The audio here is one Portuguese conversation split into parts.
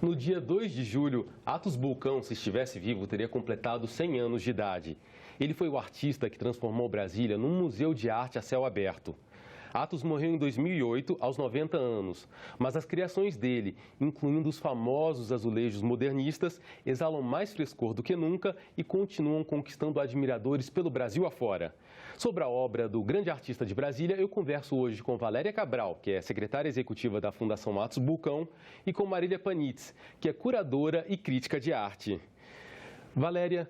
No dia 2 de julho, Atos Bulcão, se estivesse vivo, teria completado 100 anos de idade. Ele foi o artista que transformou Brasília num museu de arte a céu aberto. Atos morreu em 2008, aos 90 anos, mas as criações dele, incluindo os famosos azulejos modernistas, exalam mais frescor do que nunca e continuam conquistando admiradores pelo Brasil afora. Sobre a obra do grande artista de Brasília, eu converso hoje com Valéria Cabral, que é secretária executiva da Fundação Atos Bulcão, e com Marília Panitz, que é curadora e crítica de arte. Valéria,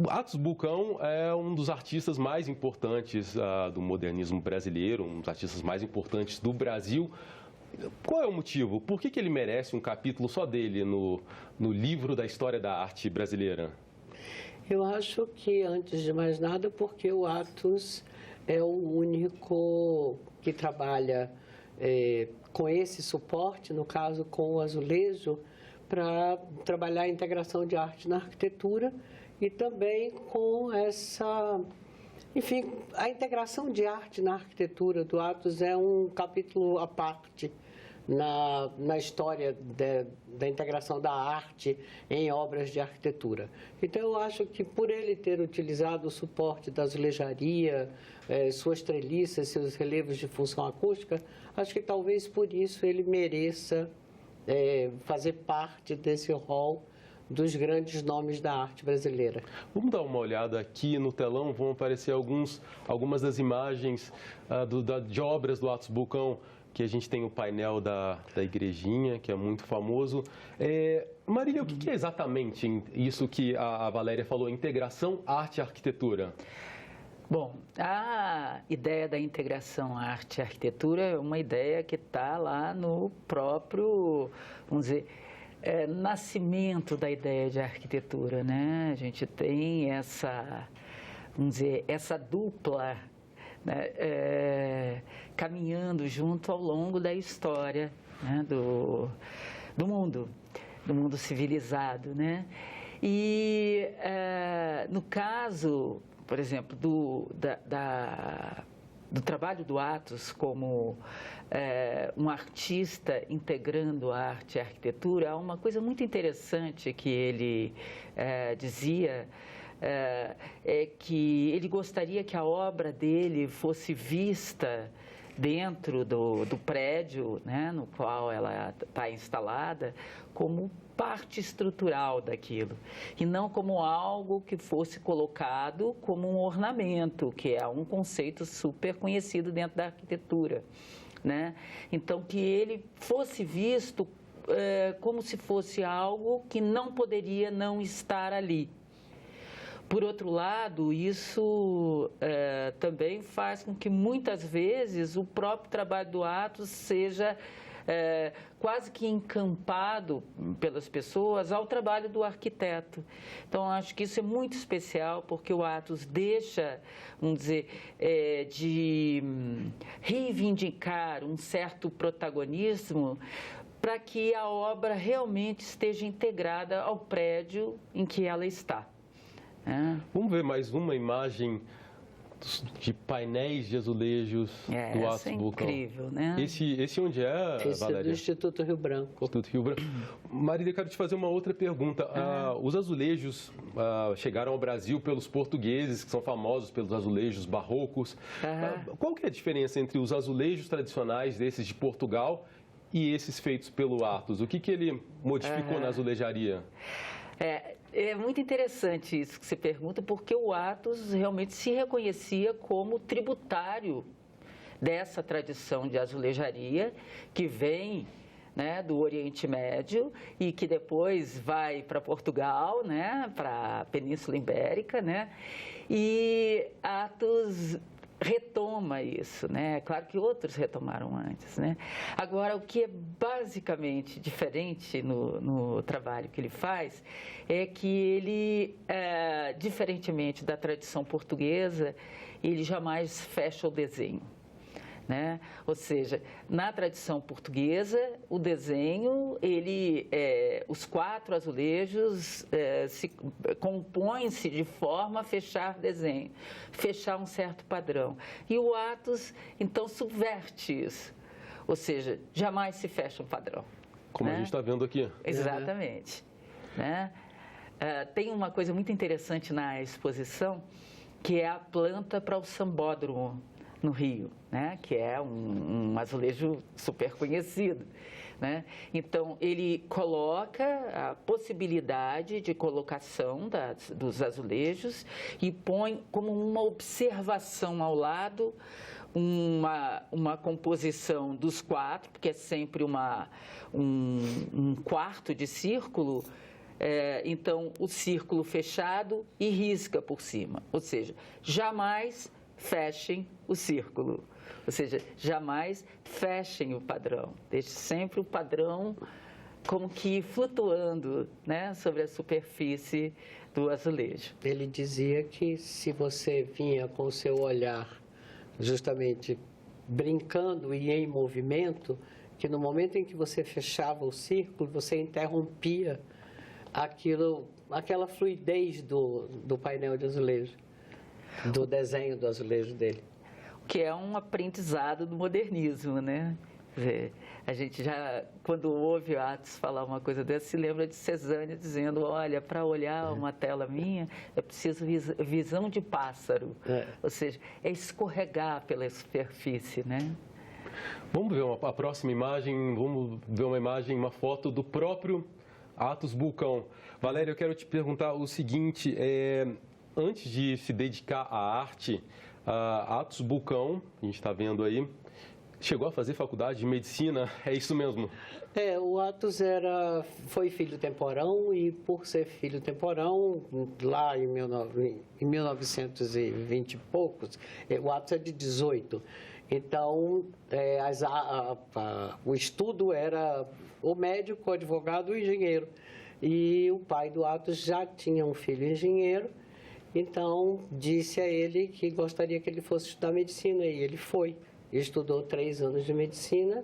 Atos Bulcão é um dos artistas mais importantes do modernismo brasileiro, um dos artistas mais importantes do Brasil. Qual é o motivo? Por que ele merece um capítulo só dele no livro da história da arte brasileira? Eu acho que, antes de mais nada, porque o Atos é o único que trabalha com esse suporte, no caso com o azulejo, para trabalhar a integração de arte na arquitetura e também com essa... Enfim, a integração de arte na arquitetura do Atos é um capítulo à parte na história da integração da arte em obras de arquitetura. Então, eu acho que por ele ter utilizado o suporte da azulejaria, suas treliças, seus relevos de função acústica, acho que talvez por isso ele mereça fazer parte desse rol dos grandes nomes da arte brasileira. Vamos dar uma olhada aqui no telão, vão aparecer algumas das imagens de obras do Atos Bulcão, que a gente tem o painel da igrejinha, que é muito famoso. Marília, o que é exatamente isso que a Valéria falou, integração arte-arquitetura? Bom, a ideia da integração arte-arquitetura é uma ideia que está lá no próprio, vamos dizer, nascimento da ideia de arquitetura, né? A gente tem essa, vamos dizer, essa dupla, né, caminhando junto ao longo da história, né, do mundo civilizado, né? E no caso, por exemplo, do trabalho do Atos como um artista integrando a arte e a arquitetura, há uma coisa muito interessante que ele dizia, é que ele gostaria que a obra dele fosse vista dentro do prédio, né, no qual ela está instalada, como parte estrutural daquilo, e não como algo que fosse colocado como um ornamento, que é um conceito super conhecido dentro da arquitetura, né? Então, que ele fosse visto como se fosse algo que não poderia não estar ali. Por outro lado, isso também faz com que muitas vezes o próprio trabalho do Atos seja quase que encampado pelas pessoas ao trabalho do arquiteto. Então, acho que isso é muito especial, porque o Atos deixa, vamos dizer, de reivindicar um certo protagonismo para que a obra realmente esteja integrada ao prédio em que ela está. Vamos ver mais uma imagem de painéis de azulejos do Atos Bulcão. Incrível, né? Esse onde é, Esse Valéria? É do Instituto Rio Branco. Instituto Rio Branco. Marília, eu quero te fazer uma outra pergunta. Os azulejos chegaram ao Brasil pelos portugueses, que são famosos pelos azulejos barrocos. Qual que é a diferença entre os azulejos tradicionais desses de Portugal e esses feitos pelo Atos? O que ele modificou na azulejaria? É muito interessante isso que você pergunta, porque o Atos realmente se reconhecia como tributário dessa tradição de azulejaria que vem, né, do Oriente Médio e que depois vai para Portugal, né, para a Península Ibérica, né, e Atos retoma isso, né? Claro que outros retomaram antes, né? Agora, o que é basicamente diferente no trabalho que ele faz é que ele, diferentemente da tradição portuguesa, ele jamais fecha o desenho, né? Ou seja, na tradição portuguesa, o desenho, os 4 azulejos compõem-se de forma a fechar desenho, fechar um certo padrão. E o Atos, então, subverte isso. Ou seja, jamais se fecha um padrão. Como né? a gente está vendo aqui. Exatamente. Né? Tem uma coisa muito interessante na exposição, que é a planta para o sambódromo no Rio, né? Que é um azulejo super conhecido. Né? Então, ele coloca a possibilidade de colocação dos azulejos e põe como uma observação ao lado uma composição dos quatro, porque é sempre um quarto de círculo. Então, o círculo fechado e risca por cima, ou seja, jamais fechem o círculo, ou seja, jamais fechem o padrão, deixe sempre o padrão como que flutuando, né, sobre a superfície do azulejo. Ele dizia que se você vinha com o seu olhar justamente brincando e em movimento, que no momento em que você fechava o círculo, você interrompia aquela fluidez do painel de azulejo, do desenho do azulejo dele. Que é um aprendizado do modernismo, né? Quer dizer, a gente já, quando ouve o Atos falar uma coisa dessa, se lembra de Cezanne dizendo, olha, para olhar uma tela minha, é preciso visão de pássaro. Ou seja, é escorregar pela superfície, né? Vamos ver a próxima imagem, vamos ver uma foto do próprio Atos Bulcão. Valéria, eu quero te perguntar o seguinte, antes de se dedicar à arte, Atos Bulcão, a gente está vendo aí, chegou a fazer faculdade de medicina, é isso mesmo? O Atos foi filho temporão e, por ser filho temporão, lá em 1920 e poucos, o Atos é de 18. Então, o estudo era o médico, o advogado e o engenheiro. E o pai do Atos já tinha um filho engenheiro, então disse a ele que gostaria que ele fosse estudar medicina, e ele foi. Estudou 3 anos de medicina,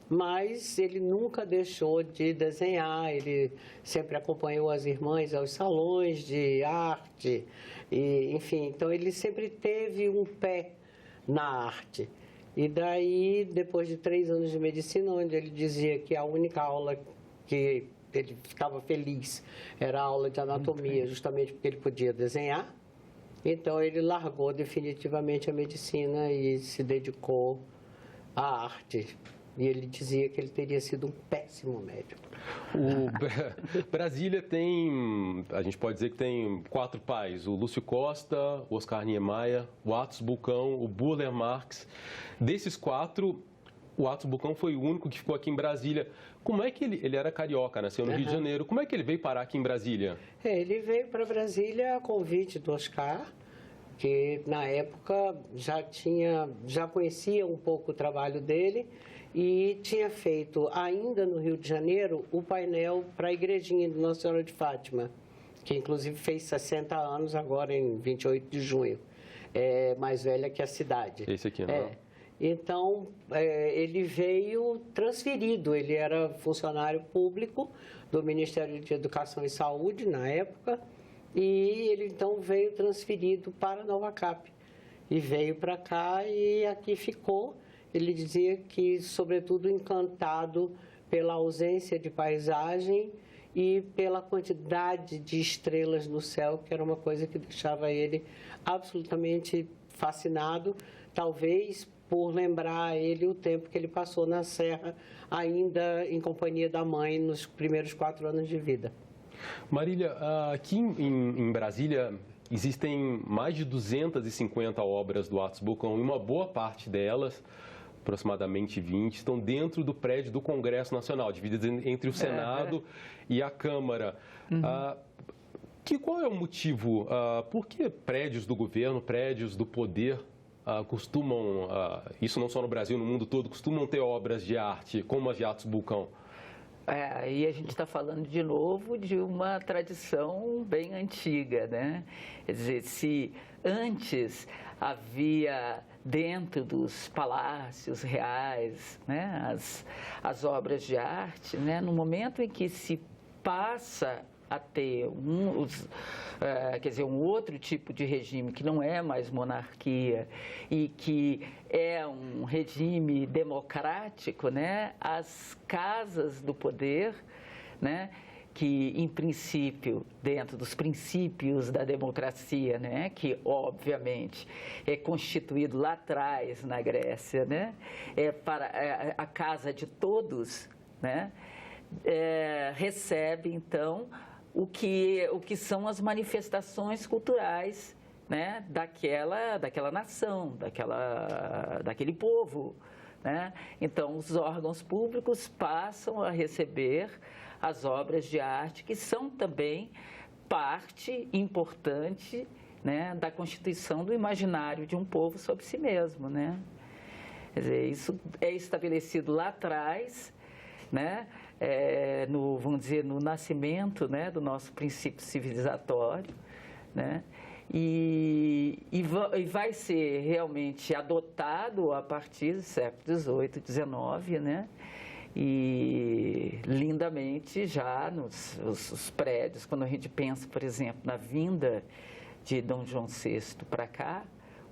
mas ele nunca deixou de desenhar, ele sempre acompanhou as irmãs aos salões de arte, enfim, então ele sempre teve um pé na arte. E daí, depois de 3 anos de medicina, onde ele dizia que a única aula que ele ficava feliz era a aula de anatomia, justamente porque ele podia desenhar. Então, ele largou definitivamente a medicina e se dedicou à arte. E ele dizia que ele teria sido um péssimo médico. Brasília tem, a gente pode dizer que tem 4 pais, o Lúcio Costa, o Oscar Niemeyer, o Atos Bulcão, o Burle Marx. Desses 4, o Atos Bulcão foi o único que ficou aqui em Brasília. Como é que ele era carioca, nasceu no Rio de Janeiro, como é que ele veio parar aqui em Brasília? Ele veio para Brasília a convite do Oscar, que na época já conhecia um pouco o trabalho dele e tinha feito, ainda no Rio de Janeiro, o painel para a igrejinha de Nossa Senhora de Fátima, que inclusive fez 60 anos agora em 28 de junho, mais velha que a cidade. Esse aqui, não? Então, ele veio transferido, ele era funcionário público do Ministério de Educação e Saúde na época, e ele então veio transferido para Nova Cap. E veio para cá e aqui ficou. Ele dizia que, sobretudo, encantado pela ausência de paisagem e pela quantidade de estrelas no céu, que era uma coisa que deixava ele absolutamente fascinado, talvez por lembrar a ele o tempo que ele passou na Serra, ainda em companhia da mãe, nos primeiros 4 anos de vida. Marília, aqui em Brasília existem mais de 250 obras do Atos Bulcão e uma boa parte delas, aproximadamente 20, estão dentro do prédio do Congresso Nacional, divididas entre o Senado e a Câmara. Qual é o motivo? Por que prédios do governo, prédios do poder costumam, isso não só no Brasil, no mundo todo, costumam ter obras de arte, como as de Atos Bulcão? Aí a gente está falando de novo de uma tradição bem antiga, né? Quer dizer, se antes havia dentro dos palácios reais, né, as obras de arte, né, no momento em que se passa a ter um outro tipo de regime que não é mais monarquia e que é um regime democrático, né? As casas do poder, né? Que, em princípio, dentro dos princípios da democracia, né, que, obviamente, é constituído lá atrás na Grécia, né, para a casa de todos, né, recebe, então, o que são as manifestações culturais, né, daquela nação, daquele povo, né? Então, os órgãos públicos passam a receber as obras de arte, que são também parte importante, né, da constituição do imaginário de um povo sobre si mesmo, né? Quer dizer, isso é estabelecido lá atrás, né, vamos dizer, no nascimento, né, do nosso princípio civilizatório, né? E vai ser realmente adotado a partir do século XVIII, XIX, né? E lindamente já os prédios, quando a gente pensa, por exemplo, na vinda de Dom João VI para cá,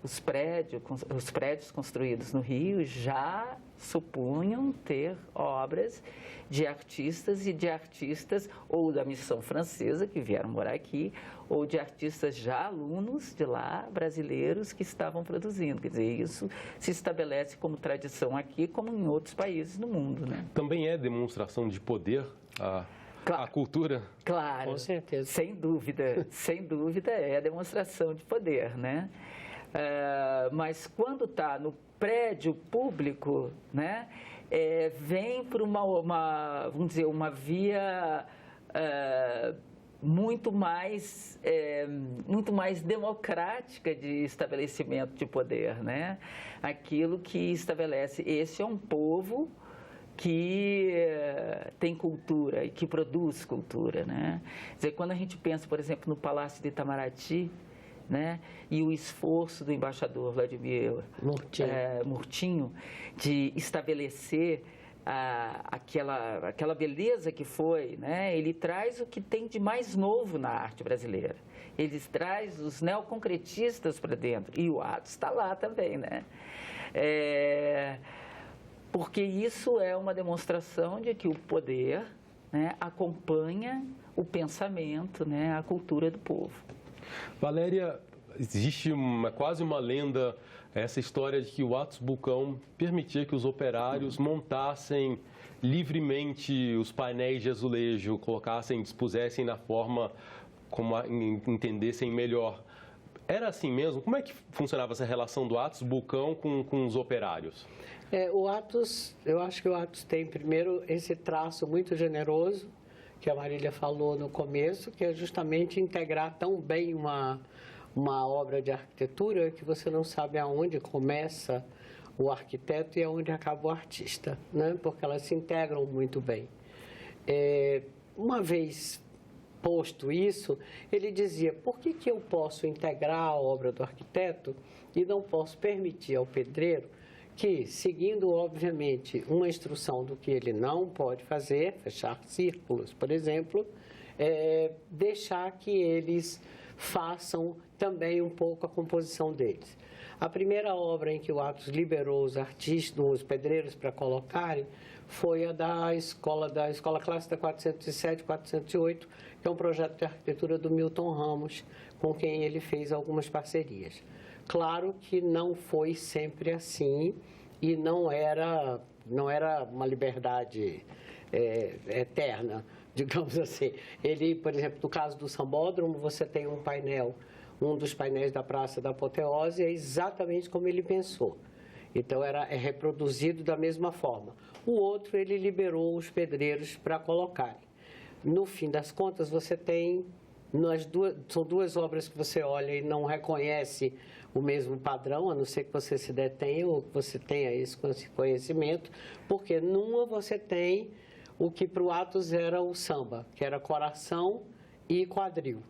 os prédios construídos no Rio já supunham ter obras de artistas e de artistas ou da missão francesa que vieram morar aqui, ou de artistas já alunos de lá, brasileiros, que estavam produzindo. Quer dizer, isso se estabelece como tradição aqui, como em outros países no mundo, né? Também é demonstração de poder a cultura? Claro, Com certeza. Sem dúvida é a demonstração de poder, né? Mas quando está no prédio público, né, vem por vamos dizer, uma via muito mais democrática de estabelecimento de poder, né? Aquilo que estabelece, esse é um povo que tem cultura e que produz cultura, né? Quer dizer, quando a gente pensa, por exemplo, no Palácio de Itamaraty, né, e o esforço do embaixador Vladimir Murtinho de estabelecer aquela beleza que foi, né? Ele traz o que tem de mais novo na arte brasileira. Ele traz os neoconcretistas para dentro, e o Atos está lá também, né? Porque isso é uma demonstração de que o poder, né, acompanha o pensamento, né, a cultura do povo. Valéria, existe quase uma lenda, essa história de que o Atos Bulcão permitia que os operários montassem livremente os painéis de azulejo, dispusessem na forma como entendessem melhor. Era assim mesmo? Como é que funcionava essa relação do Atos Bulcão com os operários? Eu acho que o Atos tem, primeiro, esse traço muito generoso, que a Marília falou no começo, que é justamente integrar tão bem uma obra de arquitetura que você não sabe aonde começa o arquiteto e aonde acaba o artista, né? Porque elas se integram muito bem. Uma vez posto isso, ele dizia, por que eu posso integrar a obra do arquiteto e não posso permitir ao pedreiro que, seguindo, obviamente, uma instrução do que ele não pode fazer, fechar círculos, por exemplo, deixar que eles façam também um pouco a composição deles. A primeira obra em que o Atos liberou os artistas, os pedreiros para colocarem, foi a da Escola Clássica 407, 408, que é um projeto de arquitetura do Milton Ramos, com quem ele fez algumas parcerias. Claro que não foi sempre assim e não era uma liberdade eterna, digamos assim. Ele, por exemplo, no caso do Sambódromo, você tem um painel, um dos painéis da Praça da Apoteose, é exatamente como ele pensou. Então, é reproduzido da mesma forma. O outro, ele liberou os pedreiros para colocarem. No fim das contas, você tem... são duas obras que você olha e não reconhece o mesmo padrão, a não ser que você se detenha ou que você tenha esse conhecimento, porque numa você tem o que para o Atos era o samba, que era coração e quadril,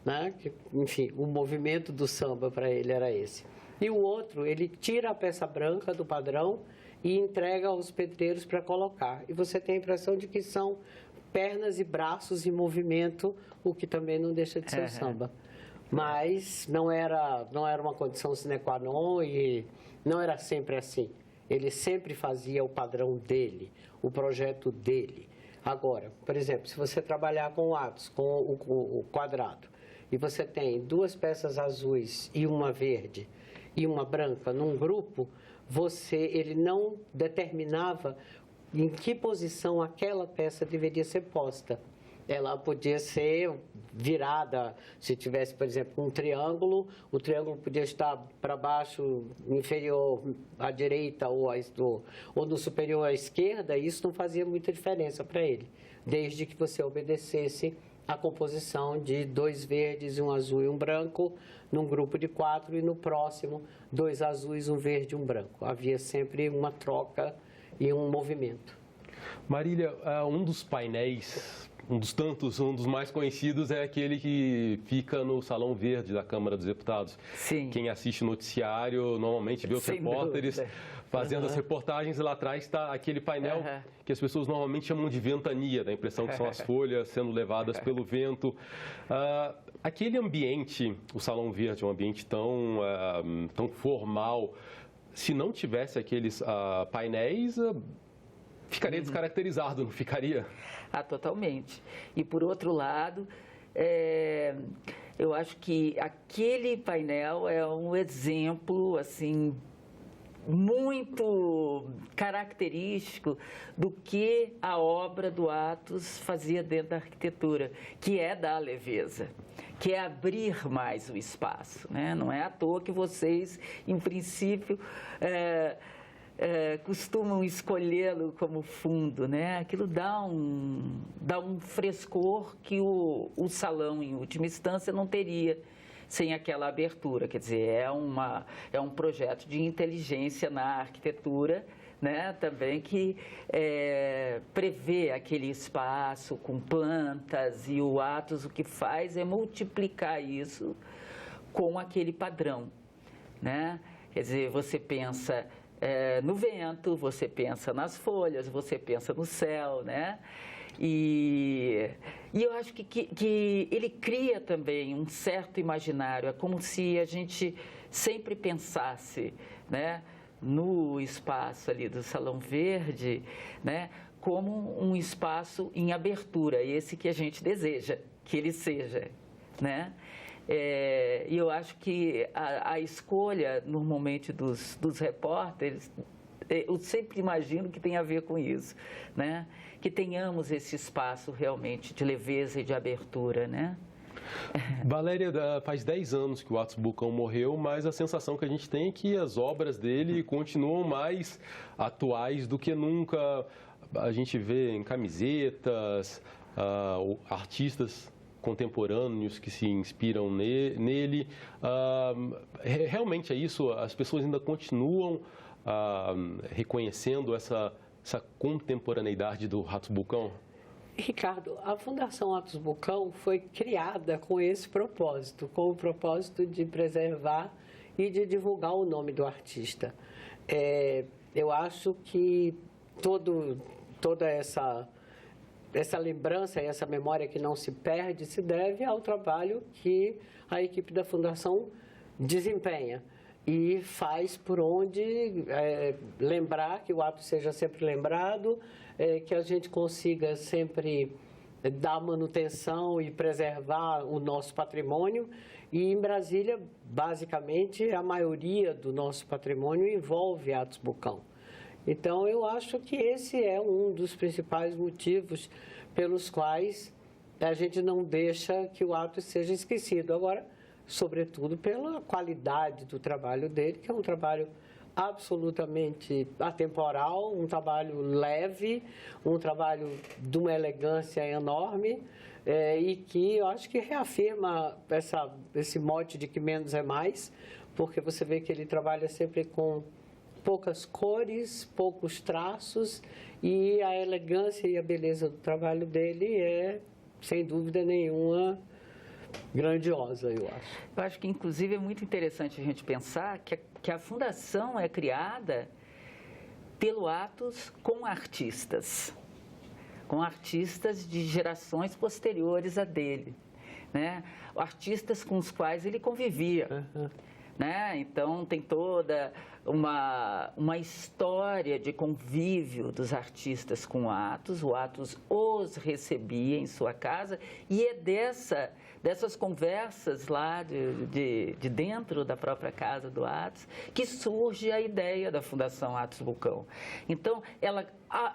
né? Enfim, o movimento do samba para ele era esse. E o outro, ele tira a peça branca do padrão e entrega aos pedreiros para colocar. E você tem a impressão de que são pernas e braços em movimento, o que também não deixa de ser o samba. Mas não era uma condição sine qua non e não era sempre assim. Ele sempre fazia o padrão dele, o projeto dele. Agora, por exemplo, se você trabalhar com o Atos, com o quadrado, e você tem 2 peças azuis e uma verde e uma branca num grupo, ele não determinava em que posição aquela peça deveria ser posta. Ela podia ser virada, se tivesse, por exemplo, um triângulo, o triângulo podia estar para baixo, inferior à direita ou no superior à esquerda, e isso não fazia muita diferença para ele, desde que você obedecesse a composição de 2 verdes, um azul e um branco, num grupo de 4, e no próximo 2 azuis, um verde e um branco. Havia sempre uma troca e um movimento. Marília, um dos painéis, um dos mais conhecidos é aquele que fica no Salão Verde da Câmara dos Deputados. Sim. Quem assiste o noticiário normalmente vê os repórteres fazendo as reportagens, e lá atrás está aquele painel que as pessoas normalmente chamam de ventania, da impressão que são as folhas sendo levadas pelo vento. Aquele ambiente, o Salão Verde, é um ambiente tão formal, se não tivesse aqueles painéis, ficaria descaracterizado, não ficaria? Totalmente. E, por outro lado, eu acho que aquele painel é um exemplo, assim, muito característico do que a obra do Atos fazia dentro da arquitetura, que é dar leveza, que é abrir mais o espaço, né? Não é à toa que vocês, em princípio, costumam escolhê-lo como fundo, né? Aquilo dá um frescor que o salão, em última instância, não teria sem aquela abertura. Quer dizer, é um projeto de inteligência na arquitetura, né? Também que prevê aquele espaço com plantas, e o Atos o que faz é multiplicar isso com aquele padrão, né? Quer dizer, você pensa no vento, você pensa nas folhas, você pensa no céu, né? E eu acho que ele cria também um certo imaginário. É como se a gente sempre pensasse, né, no espaço ali do Salão Verde, né, como um espaço em abertura, esse que a gente deseja que ele seja, né? E eu acho que a escolha, normalmente, dos repórteres, eu sempre imagino que tem a ver com isso, né? Que tenhamos esse espaço realmente de leveza e de abertura, né? Valéria, faz 10 anos que o Atos Bulcão morreu, mas a sensação que a gente tem é que as obras dele continuam mais atuais do que nunca. A gente vê em camisetas, artistas contemporâneos que se inspiram nele. Realmente é isso? As pessoas ainda continuam reconhecendo essa contemporaneidade do Atos Bulcão? Ricardo, a Fundação Atos Bulcão foi criada com esse propósito, com o propósito de preservar e de divulgar o nome do artista. Eu acho que toda essa lembrança e essa memória que não se perde se deve ao trabalho que a equipe da Fundação desempenha e faz por onde lembrar, que o ato seja sempre lembrado, que a gente consiga sempre dar manutenção e preservar o nosso patrimônio. E em Brasília, basicamente, a maioria do nosso patrimônio envolve Atos Bulcão. Então, eu acho que esse é um dos principais motivos pelos quais a gente não deixa que o Atos seja esquecido. Agora, sobretudo pela qualidade do trabalho dele, que é um trabalho absolutamente atemporal, um trabalho leve, um trabalho de uma elegância enorme, e que eu acho que reafirma esse mote de que menos é mais, porque você vê que ele trabalha sempre com poucas cores, poucos traços, e a elegância e a beleza do trabalho dele é, sem dúvida nenhuma, grandiosa, eu acho. Eu acho que, inclusive, é muito interessante a gente pensar que a Fundação é criada pelo Atos com artistas. com artistas de gerações posteriores a dele, né? Artistas com os quais ele convivia. Né? Então, tem toda uma história de convívio dos artistas com o Atos os recebia em sua casa, e é dessas conversas lá de dentro da própria casa do Atos que surge a ideia da Fundação Atos Bulcão. Então, ela,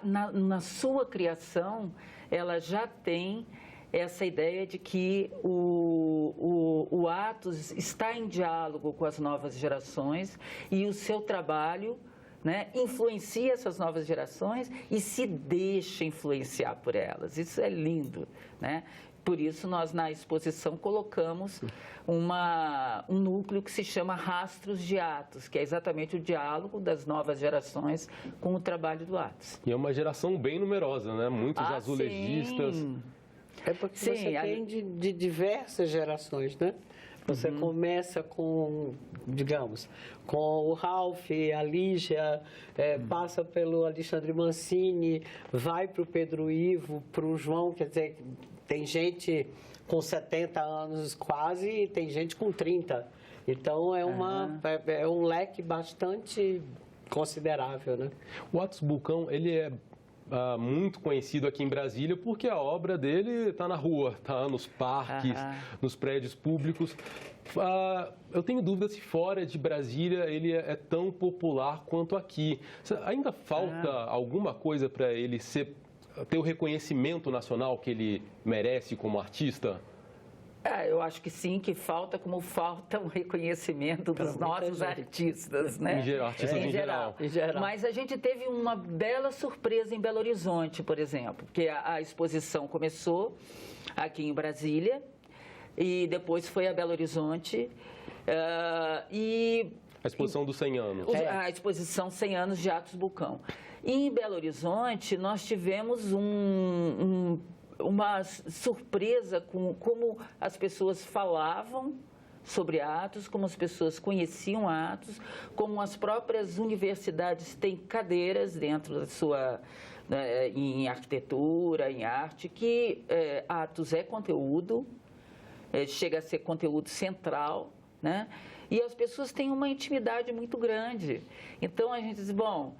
na sua criação, ela já tem essa ideia de que o Atos está em diálogo com as novas gerações e o seu trabalho, né, influencia essas novas gerações e se deixa influenciar por elas. Isso é lindo, né? Por isso, nós na exposição colocamos um núcleo que se chama Rastros de Atos, que é exatamente o diálogo das novas gerações com o trabalho do Atos. E é uma geração bem numerosa, né? Muitos azulejistas. Sim. É porque você tem de diversas gerações, né? Você começa com, digamos, com o Ralph, a Lígia, passa pelo Alexandre Mancini, vai para o Pedro Ivo, para o João, quer dizer, tem gente com 70 anos quase e tem gente com 30. Então, é um leque bastante considerável, né? O Atos Bulcão, ele é muito conhecido aqui em Brasília porque a obra dele está na rua, está nos parques, nos prédios públicos. Eu tenho dúvida se fora de Brasília ele é tão popular quanto aqui. Ainda falta alguma coisa para ele ter o reconhecimento nacional que ele merece como artista? Eu acho que sim, que falta, como falta o reconhecimento dos nossos artistas, né? Artistas em geral. Mas a gente teve uma bela surpresa em Belo Horizonte, por exemplo, porque a exposição começou aqui em Brasília e depois foi a Belo Horizonte A exposição dos 100 anos. A exposição 100 anos de Atos Bulcão. E em Belo Horizonte nós tivemos uma surpresa com como as pessoas falavam sobre Atos, como as pessoas conheciam Atos, como as próprias universidades têm cadeiras dentro da sua, em arquitetura, em arte, que Atos é conteúdo, chega a ser conteúdo central, né? E as pessoas têm uma intimidade muito grande. Então a gente diz, bom,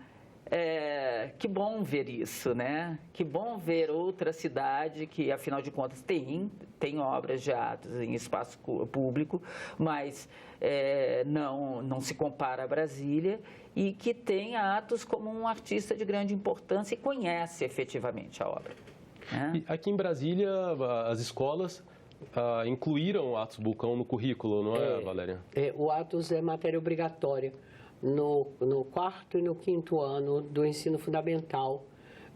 que bom ver isso, né? Que bom ver outra cidade que, afinal de contas, tem obras de Atos em espaço público, mas não se compara a Brasília, e que tem Atos como um artista de grande importância e conhece efetivamente a obra. Né? E aqui em Brasília, as escolas incluíram o Atos Bulcão no currículo, não é, Valéria? O Atos é matéria obrigatória no 4º e no 5º ano do ensino fundamental,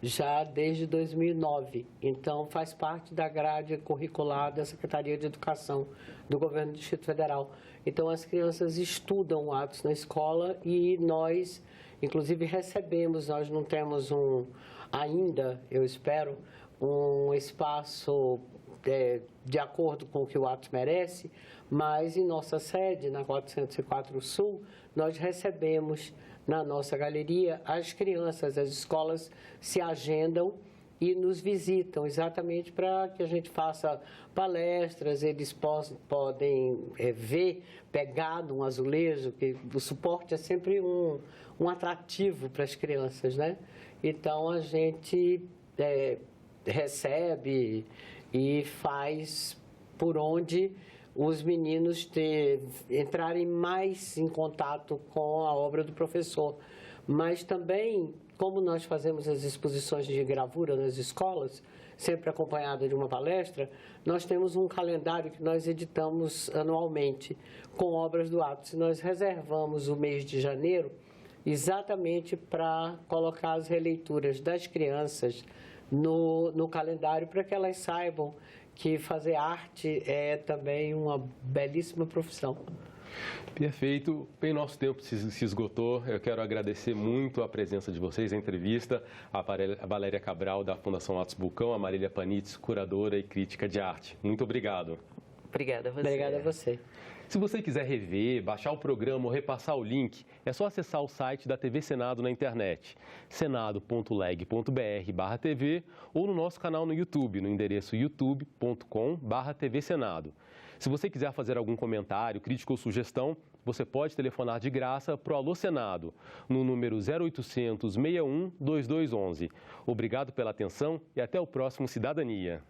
já desde 2009. Então, faz parte da grade curricular da Secretaria de Educação do Governo do Distrito Federal. Então, as crianças estudam o Atos na escola e nós, inclusive, recebemos, nós não temos ainda, eu espero, um espaço de acordo com o que o Atos merece, mas em nossa sede, na 404 Sul, nós recebemos na nossa galeria as crianças, as escolas se agendam e nos visitam, exatamente para que a gente faça palestras, eles podem ver pegado um azulejo, que o suporte é sempre um atrativo para as crianças, né? Então, a gente recebe e faz por onde os meninos entrarem mais em contato com a obra do professor. Mas também, como nós fazemos as exposições de gravura nas escolas, sempre acompanhada de uma palestra, nós temos um calendário que nós editamos anualmente com obras do Atos. Nós reservamos o mês de janeiro exatamente para colocar as releituras das crianças no calendário, para que elas saibam que fazer arte é também uma belíssima profissão. Perfeito. Bem, nosso tempo se esgotou. Eu quero agradecer muito a presença de vocês, a entrevista, a Valéria Cabral, da Fundação Atos Bulcão, a Marília Panitz, curadora e crítica de arte. Muito obrigado. Obrigada a você. Obrigada a você. Se você quiser rever, baixar o programa ou repassar o link, é só acessar o site da TV Senado na internet, senado.leg.br/tv, ou no nosso canal no YouTube, no endereço youtube.com/TV Senado. Se você quiser fazer algum comentário, crítica ou sugestão, você pode telefonar de graça para o Alô Senado, no número 0800 61 2211. Obrigado pela atenção e até o próximo Cidadania.